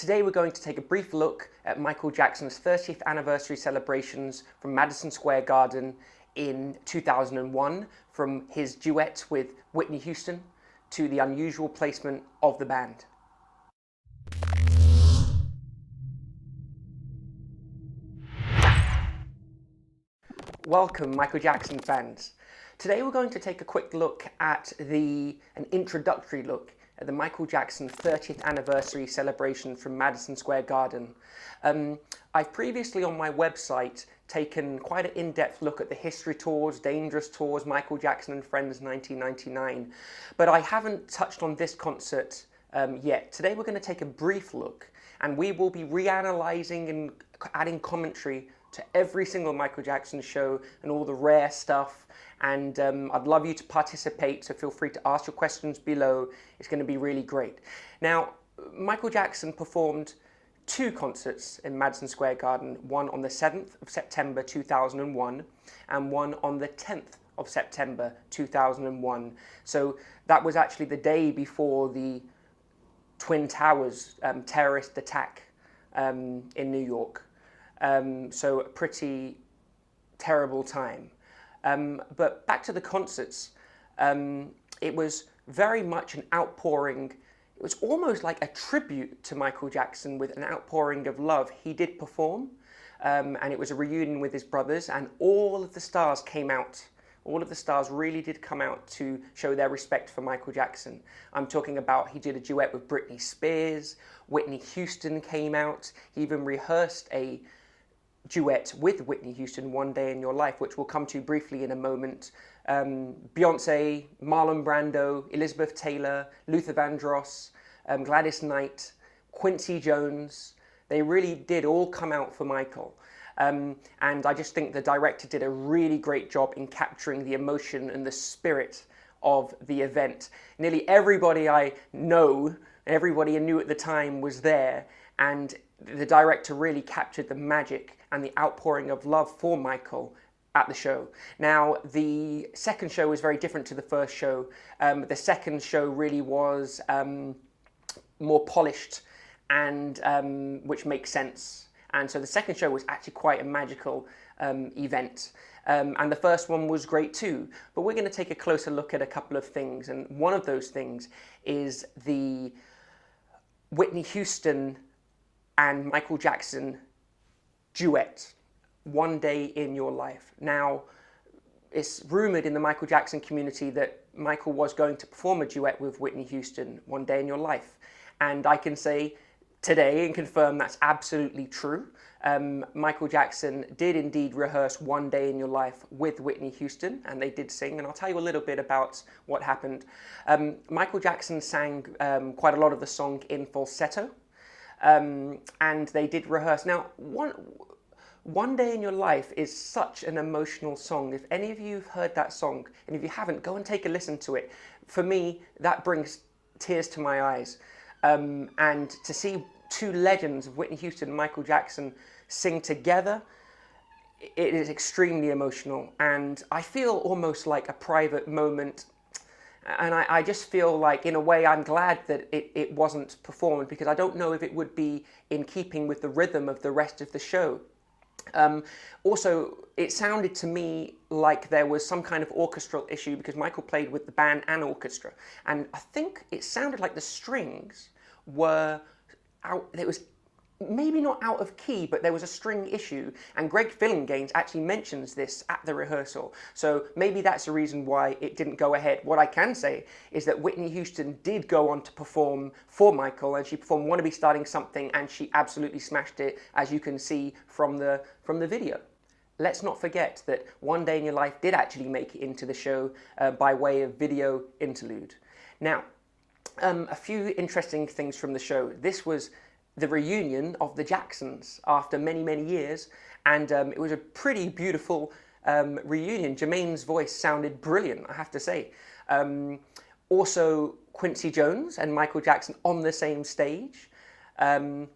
Today we're going to take a brief look at Michael Jackson's 30th anniversary celebrations from Madison Square Garden in 2001, from his duet with Whitney Houston to the unusual placement of the band. Welcome, Michael Jackson fans. Today we're going to take a quick look at an introductory look at the Michael Jackson 30th anniversary celebration from Madison Square Garden. I've previously on my website taken quite an in-depth look at the History Tours, Dangerous Tours, Michael Jackson and Friends 1999, but I haven't touched on this concert yet. Today we're going to take a brief look, and we will be reanalyzing and adding commentary to every single Michael Jackson show and all the rare stuff, and I'd love you to participate, so feel free to ask your questions below. It's going to be really great. Now, Michael Jackson performed two concerts in Madison Square Garden, one on the 7th of September 2001 and one on the 10th of September 2001. So that was actually the day before the Twin Towers terrorist attack in New York. So a pretty terrible time. But back to the concerts, it was very much an outpouring. It was almost like a tribute to Michael Jackson with an outpouring of love. He did perform, and it was a reunion with his brothers, and all of the stars came out. All of the stars really did come out to show their respect for Michael Jackson. I'm talking about, he did a duet with Britney Spears, Whitney Houston came out, he even rehearsed a duet with Whitney Houston, One Day in Your Life, which we'll come to briefly in a moment. Beyonce, Marlon Brando, Elizabeth Taylor, Luther Vandross, Gladys Knight, Quincy Jones, they really did all come out for Michael. And I just think the director did a really great job in capturing the emotion and the spirit of the event. Nearly everybody I know, everybody I knew at the time was there, and the director really captured the magic and the outpouring of love for Michael at the show. Now, the second show was very different to the first show. The second show really was more polished, and which makes sense. And so the second show was actually quite a magical event. And the first one was great too. But we're going to take a closer look at a couple of things. And one of those things is the Whitney Houston and Michael Jackson duet, One Day in Your Life. Now, it's rumored in the Michael Jackson community that Michael was going to perform a duet with Whitney Houston, One Day in Your Life. And I can say today and confirm that's absolutely true. Michael Jackson did indeed rehearse One Day in Your Life with Whitney Houston, and they did sing, and I'll tell you a little bit about what happened. Michael Jackson sang quite a lot of the song in falsetto, and they did rehearse. Now, One Day in Your Life is such an emotional song. If any of you have heard that song, and if you haven't, go and take a listen to it. For me, that brings tears to my eyes. And to see two legends of Whitney Houston and Michael Jackson sing together, it is extremely emotional. And I feel almost like a private moment. And I just feel like, in a way, I'm glad that it wasn't performed, because I don't know if it would be in keeping with the rhythm of the rest of the show. Also, it sounded to me like there was some kind of orchestral issue, because Michael played with the band and orchestra. And I think it sounded like the strings were out, it was maybe not out of key, but there was a string issue, and Greg Phillinganes actually mentions this at the rehearsal, so maybe that's the reason why it didn't go ahead. What I can say is that Whitney Houston did go on to perform for Michael, and she performed Wanna Be Starting Something, and she absolutely smashed it, as you can see from the video. Let's not forget that One Day in Your Life did actually make it into the show by way of video interlude. Now, a few interesting things from the show. This was the reunion of the Jacksons after many, many years, and it was a pretty beautiful reunion. Jermaine's voice sounded brilliant, I have to say. Also, Quincy Jones and Michael Jackson on the same stage. A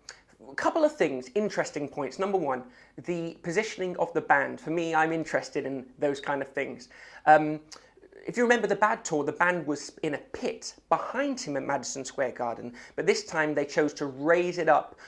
couple of things, interesting points. Number one, the positioning of the band. For me, I'm interested in those kind of things. if you remember the Bad tour, the band was in a pit behind him at Madison Square Garden, but this time they chose to raise it up,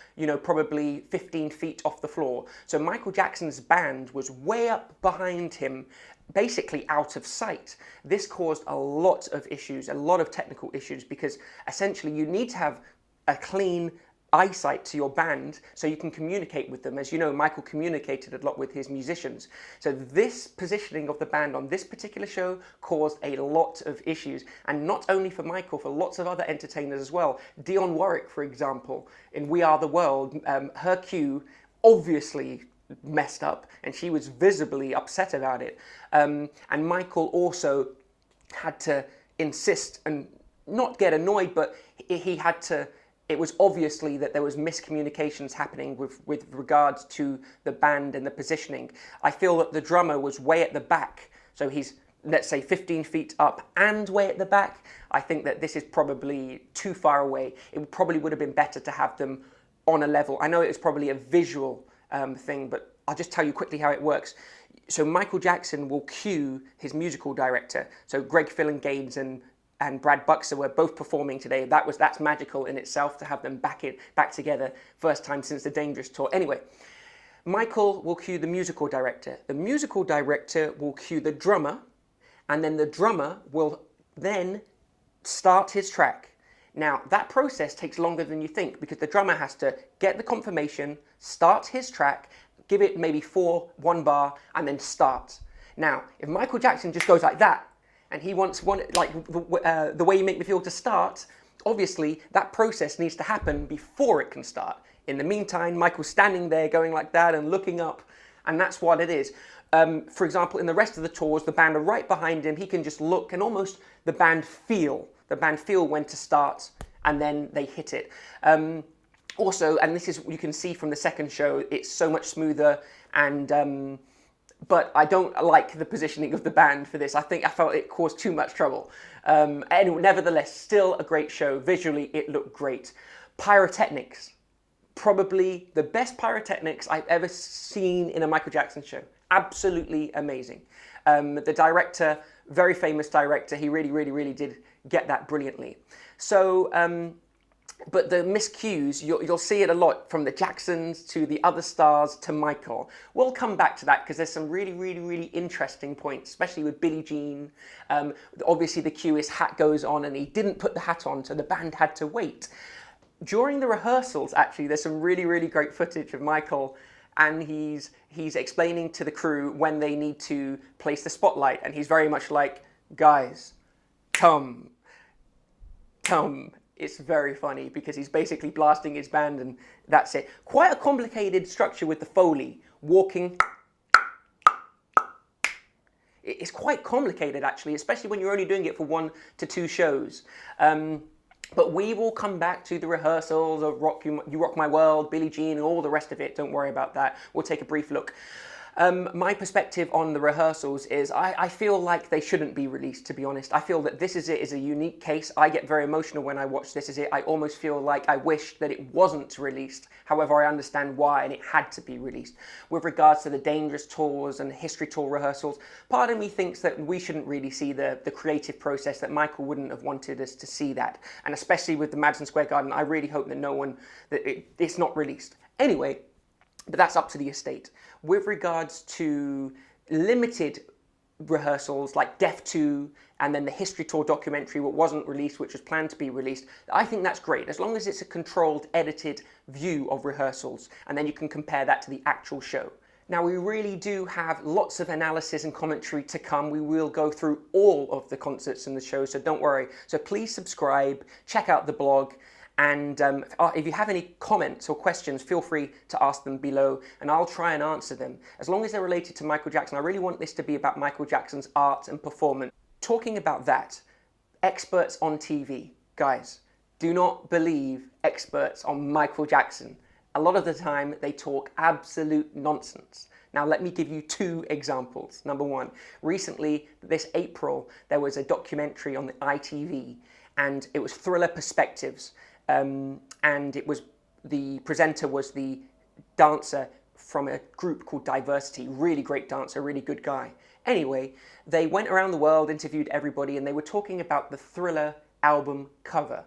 probably 15 feet off the floor. So Michael Jackson's band was way up behind him, basically out of sight. This caused a lot of issues, a lot of technical issues, because essentially you need to have a clean eyesight to your band so you can communicate with them. As you know, Michael communicated a lot with his musicians. So this positioning of the band on this particular show caused a lot of issues. And not only for Michael, for lots of other entertainers as well. Dionne Warwick, for example, in We Are the World, her cue obviously messed up and she was visibly upset about it. And Michael also had to insist and not get annoyed, but he had to. It was obviously that there was miscommunications happening with regards to the band and the positioning. I feel that the drummer was way at the back, so he's, let's say, 15 feet up and way at the back. I think that this is probably too far away. It probably would have been better to have them on a level. I know it's probably a visual thing, but I'll just tell you quickly how it works. So Michael Jackson will cue his musical director. So Greg Gaines and Brad Buxer were both performing today. That's magical in itself to have them back together, first time since the Dangerous tour. Anyway, Michael will cue the musical director. The musical director will cue the drummer, and then the drummer will then start his track. Now, that process takes longer than you think because the drummer has to get the confirmation, start his track, give it maybe 1 bar, and then start. Now, if Michael Jackson just goes like that, and he wants the way you make me feel to start, obviously that process needs to happen before it can start. In the meantime, Michael's standing there going like that and looking up, and that's what it is. For example, in the rest of the tours, the band are right behind him. He can just look and almost the band feel when to start, and then they hit it. Also, and this is, you can see from the second show, it's so much smoother, and but I don't like the positioning of the band for this. I felt it caused too much trouble. Anyway, nevertheless, still a great show. Visually, it looked great. Pyrotechnics. Probably the best pyrotechnics I've ever seen in a Michael Jackson show. Absolutely amazing. The director, very famous director, he really, really, really did get that brilliantly. So, but the miscues, you'll see it a lot from the Jacksons to the other stars to Michael. We'll come back to that because there's some really, really, really interesting points, especially with Billie Jean. Obviously the cue is hat goes on and he didn't put the hat on, so the band had to wait. During the rehearsals, actually, there's some really, really great footage of Michael, and he's explaining to the crew when they need to place the spotlight, and he's very much like, guys, come. It's very funny because he's basically blasting his band and that's it. Quite a complicated structure with the Foley, walking. It's quite complicated actually, especially when you're only doing it for 1 to 2 shows. But we will come back to the rehearsals of You Rock My World, Billie Jean, and all the rest of it. Don't worry about that. We'll take a brief look. My perspective on the rehearsals is I feel like they shouldn't be released, to be honest. I feel that This Is It is a unique case. I get very emotional when I watch This Is It. I almost feel like I wish that it wasn't released. However, I understand why, and it had to be released. With regards to the Dangerous tours and History Tour rehearsals, part of me thinks that we shouldn't really see the creative process, that Michael wouldn't have wanted us to see that. And especially with the Madison Square Garden, I really hope that it's not released. Anyway, but that's up to the estate. With regards to limited rehearsals like Death 2 and then the History Tour documentary, what wasn't released, which was planned to be released, I think that's great, as long as it's a controlled, edited view of rehearsals, and then you can compare that to the actual show. Now, we really do have lots of analysis and commentary to come. We will go through all of the concerts and the shows, so don't worry. So please subscribe, check out the blog, and if you have any comments or questions, feel free to ask them below, and I'll try and answer them. As long as they're related to Michael Jackson, I really want this to be about Michael Jackson's art and performance. Talking about that, experts on TV. Guys, do not believe experts on Michael Jackson. A lot of the time, they talk absolute nonsense. Now, let me give you 2 examples. Number 1, recently, this April, there was a documentary on the ITV, and it was Thriller Perspectives. And the presenter was the dancer from a group called Diversity, really great dancer, really good guy. Anyway, they went around the world, interviewed everybody, and they were talking about the Thriller album cover.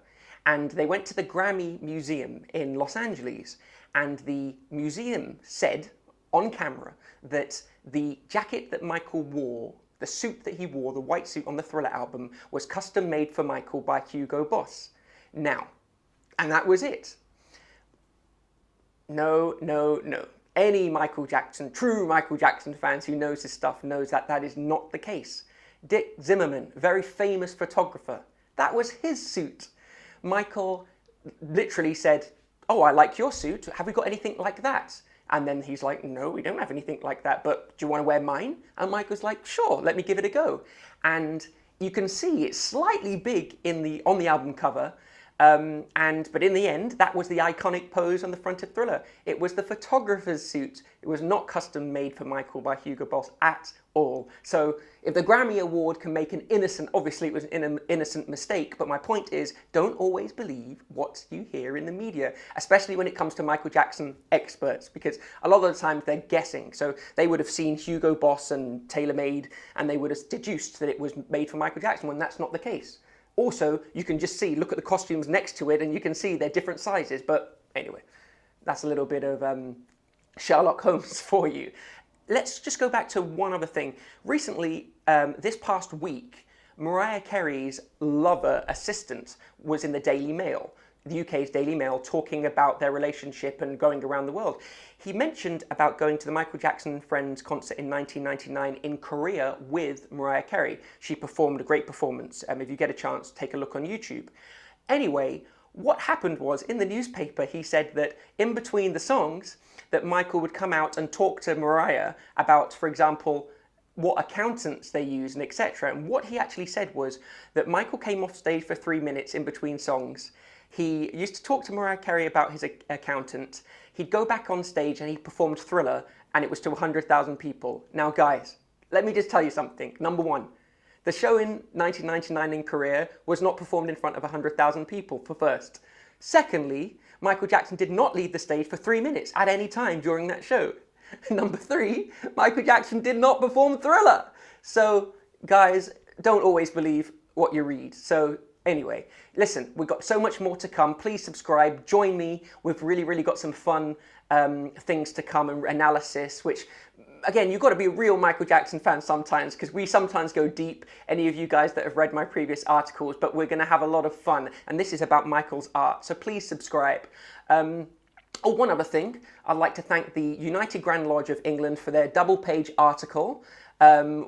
And they went to the Grammy Museum in Los Angeles, and the museum said on camera that the jacket that Michael wore, the suit that he wore, the white suit on the Thriller album, was custom made for Michael by Hugo Boss. Now, and that was it. No, no, no. Any Michael Jackson, true Michael Jackson fans who knows his stuff knows that that is not the case. Dick Zimmerman, very famous photographer, that was his suit. Michael literally said, "Oh, I like your suit. Have we got anything like that?" And then he's like, "No, we don't have anything like that, but do you want to wear mine?" And Michael's like, "Sure, let me give it a go." And you can see it's slightly big on the album cover, but in the end, that was the iconic pose on the front of Thriller. It was the photographer's suit. It was not custom made for Michael by Hugo Boss at all. So if the Grammy Award can make an innocent, obviously it was an innocent mistake, but my point is, don't always believe what you hear in the media, especially when it comes to Michael Jackson experts, because a lot of the times they're guessing. So they would have seen Hugo Boss and TaylorMade, and they would have deduced that it was made for Michael Jackson when that's not the case. Also, you can just look at the costumes next to it, and you can see they're different sizes. But anyway, that's a little bit of Sherlock Holmes for you. Let's just go back to one other thing. Recently, this past week, Mariah Carey's lover assistant was in the Daily Mail, the UK's Daily Mail, talking about their relationship and going around the world. He mentioned about going to the Michael Jackson and Friends concert in 1999 in Korea with Mariah Carey. She performed a great performance. If you get a chance, take a look on YouTube. Anyway, what happened was, in the newspaper, he said that in between the songs, that Michael would come out and talk to Mariah about, for example, what accountants they use and etc. And what he actually said was that Michael came off stage for 3 minutes in between songs. He used to talk to Mariah Carey about his accountant. He'd go back on stage and he performed Thriller, and it was to 100,000 people. Now, guys, let me just tell you something. Number one, the show in 1999 in Korea was not performed in front of 100,000 people, for first. Secondly, Michael Jackson did not leave the stage for 3 minutes at any time during that show. Number three, Michael Jackson did not perform Thriller. So, guys, don't always believe what you read. So, anyway, listen, we've got so much more to come. Please subscribe, join me. We've really got some fun things to come and analysis, which, again, you've got to be a real Michael Jackson fan sometimes, because we sometimes go deep, any of you guys that have read my previous articles, but we're going to have a lot of fun. And this is about Michael's art, so please subscribe. One other thing, I'd like to thank the United Grand Lodge of England for their double-page article,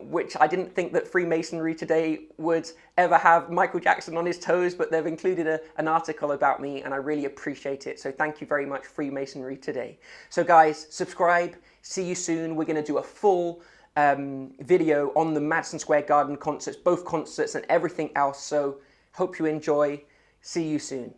which I didn't think that Freemasonry Today would ever have Michael Jackson on his toes, but they've included an article about me, and I really appreciate it. So thank you very much, Freemasonry Today. So guys, subscribe. See you soon. We're going to do a full video on the Madison Square Garden concerts, both concerts and everything else. So hope you enjoy. See you soon.